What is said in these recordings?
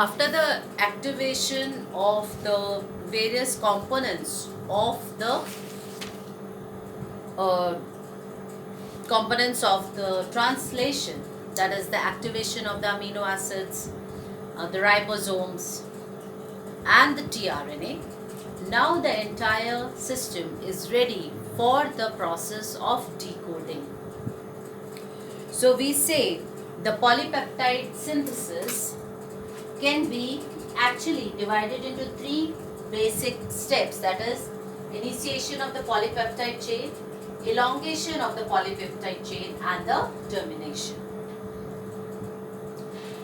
After the activation of the various uh, components of the translation, that is the activation of the amino acids, the ribosomes and the tRNA, now the entire system is ready for the process of decoding. So we say the polypeptide synthesis can be actually divided into three basic steps, that is initiation of the polypeptide chain, elongation of the polypeptide chain and the termination.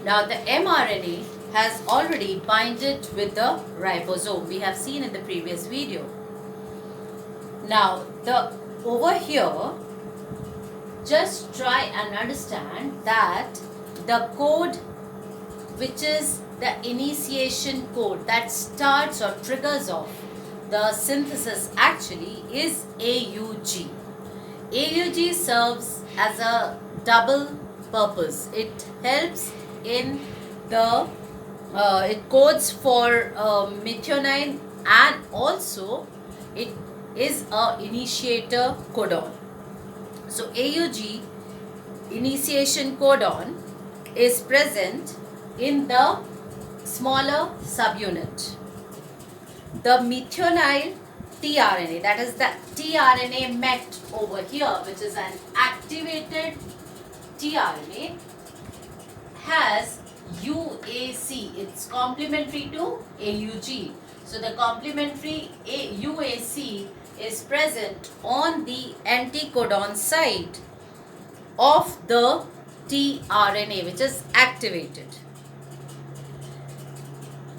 Now the mRNA has already binded with the ribosome, we have seen in the previous video. Now over here, just try and understand that the code which is the initiation code that starts or triggers off the synthesis actually is AUG. AUG serves as a double purpose. It helps in it codes for methionine, and also it is a initiator codon. So AUG, initiation codon, is present in the smaller subunit. The methionine tRNA, that is the tRNA met over here, which is an activated tRNA, has UAC. It's complementary to AUG. So the complementary UAC is present on the anticodon side of the tRNA, which is activated.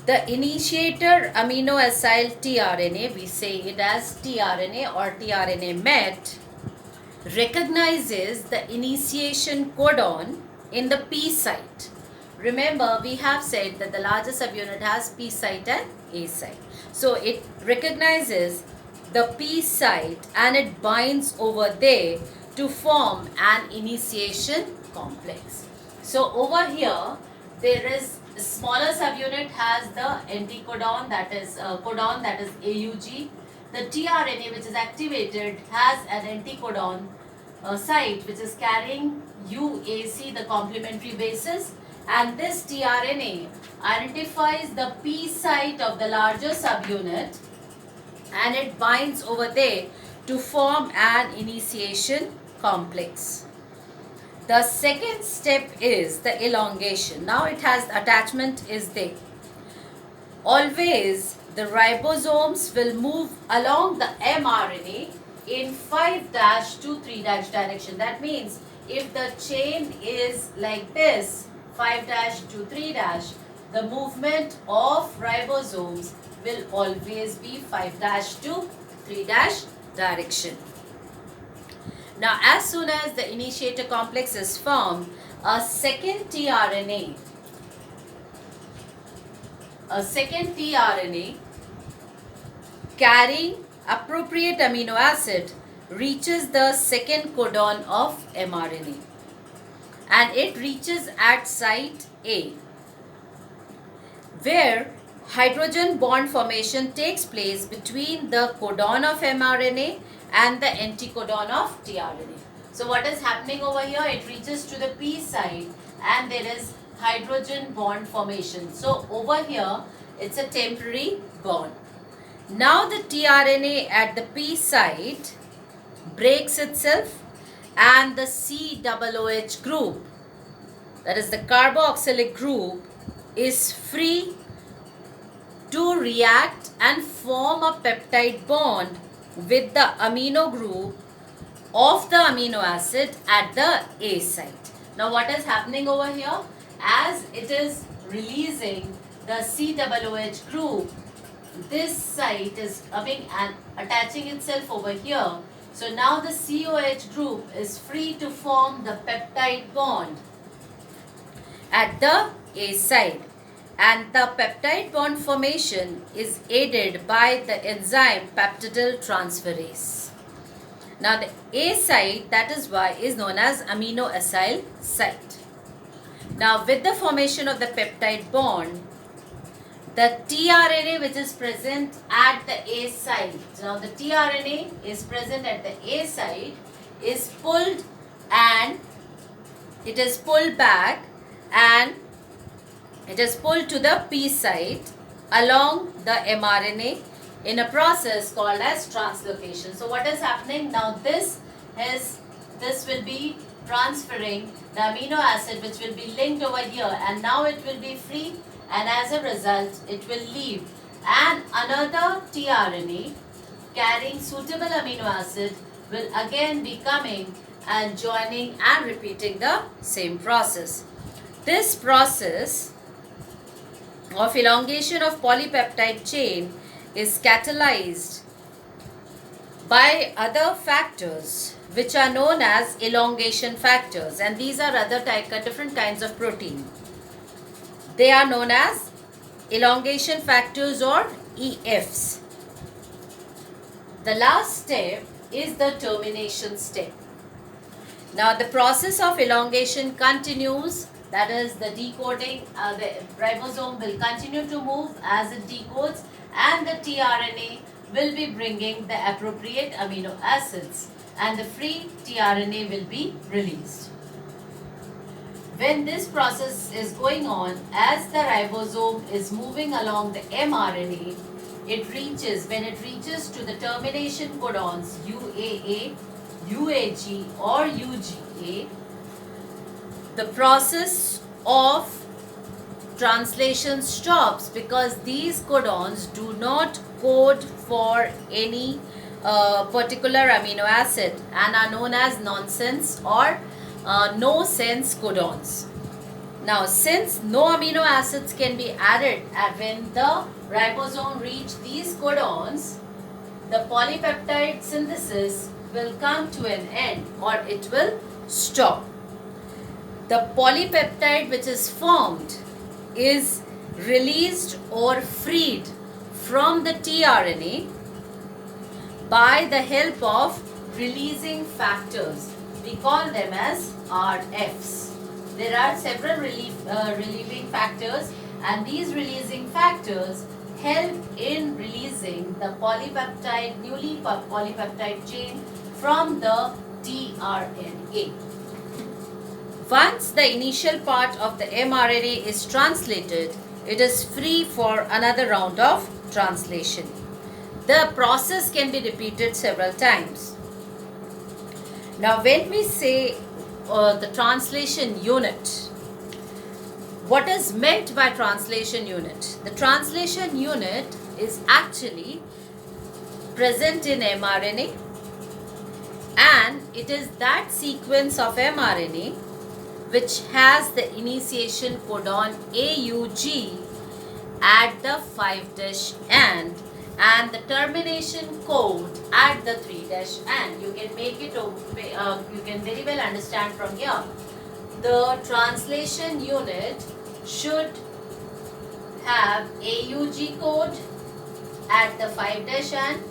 The initiator aminoacyl tRNA, we say it as tRNA or tRNA met, recognizes the initiation codon in the P site. Remember, we have said that the larger subunit has P site and A site. So it recognizes the P site and it binds over there to form an initiation complex. So over here, there is the smaller subunit has the anticodon, that is codon, that is AUG. The tRNA which is activated has an anticodon site which is carrying UAC, the complementary basis, and this tRNA identifies the P site of the larger subunit and it binds over there to form an initiation complex. The second step is the elongation. Now it has attachment is there. Always the ribosomes will move along the mRNA in 5-to 3- direction. That means if the chain is like this, 5-to 3-, the movement of ribosomes will always be 5-to 3- direction. Now, as soon as the initiator complex is formed, a second tRNA carrying appropriate amino acid reaches the second codon of mRNA, and it reaches at site A, where hydrogen bond formation takes place between the codon of mRNA and the anticodon of tRNA. So what is happening over here? It reaches to the P site and there is hydrogen bond formation. So over here, it's a temporary bond. Now the tRNA at the P site breaks itself and the COOH group, that is the carboxylic group, is free to react and form a peptide bond with the amino group of the amino acid at the A site. Now what is happening over here? As it is releasing the COOH group, this site is coming and attaching itself over here. So now the COH group is free to form the peptide bond at the A site, and the peptide bond formation is aided by the enzyme peptidyl transferase. Now the A site, that is why, is known as amino acyl site. Now with the formation of the peptide bond, the tRNA which is present at the A site. Now the tRNA is present at the A site is pulled and it is pulled back and it is pulled to the P site along the mRNA in a process called as translocation. So what is happening now? This will be transferring the amino acid which will be linked over here, and now it will be free, and as a result it will leave, and another tRNA carrying suitable amino acid will again be coming and joining and repeating the same process. This process of elongation of polypeptide chain is catalyzed by other factors which are known as elongation factors, and these are different kinds of protein. They are known as elongation factors or EFs. The last step is the termination step. Now the process of elongation continues, that is the decoding, the ribosome will continue to move as it decodes, and the tRNA will be bringing the appropriate amino acids and the free tRNA will be released. When this process is going on, as the ribosome is moving along the mRNA, when it reaches to the termination codons UAA, UAG or UGA, the process of translation stops because these codons do not code for any particular amino acid and are known as nonsense or no sense codons. Now, since no amino acids can be added when the ribosome reach these codons, the polypeptide synthesis will come to an end or it will stop. The polypeptide which is formed is released or freed from the tRNA by the help of releasing factors. We call them as RFs. There are several relieving factors, and these releasing factors help in releasing the newly polypeptide chain from the tRNA. Once the initial part of the mRNA is translated, it is free for another round of translation. The process can be repeated several times. Now, when we say the translation unit, what is meant by translation unit? The translation unit is actually present in mRNA, and it is that sequence of mRNA which has the initiation codon AUG at the 5' end and the termination code at the 3' end. You can make it, you can very well understand from here. The translation unit should have AUG code at the 5' end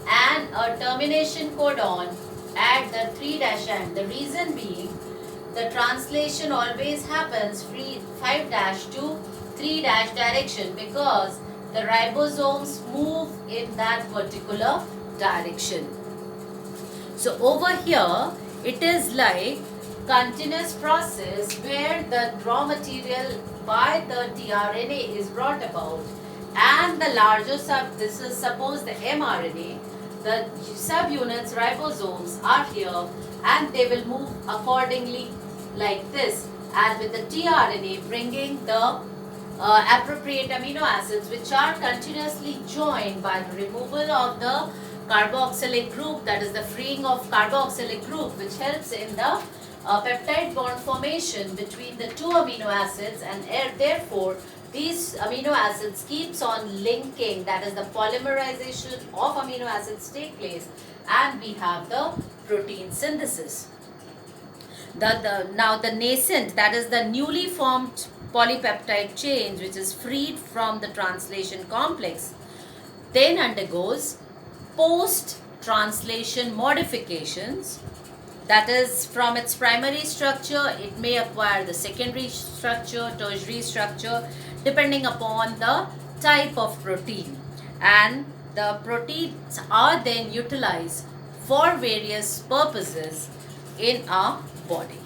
and a termination codon at the 3' end. The reason being, the translation always happens 5' to 3' direction because the ribosomes move in that particular direction. So over here, it is like continuous process where the raw material by the tRNA is brought about, and the larger this is suppose the mRNA, the subunits ribosomes are here and they will move accordingly like this, and with the tRNA bringing the appropriate amino acids which are continuously joined by the removal of the carboxylic group, that is the freeing of carboxylic group, which helps in the peptide bond formation between the two amino acids, and therefore these amino acids keeps on linking, that is the polymerization of amino acids take place, and we have the protein synthesis. Now the nascent, that is the newly formed polypeptide chain which is freed from the translation complex, then undergoes post-translation modifications, that is from its primary structure it may acquire the secondary structure, tertiary structure, depending upon the type of protein, and the proteins are then utilized for various purposes in our body.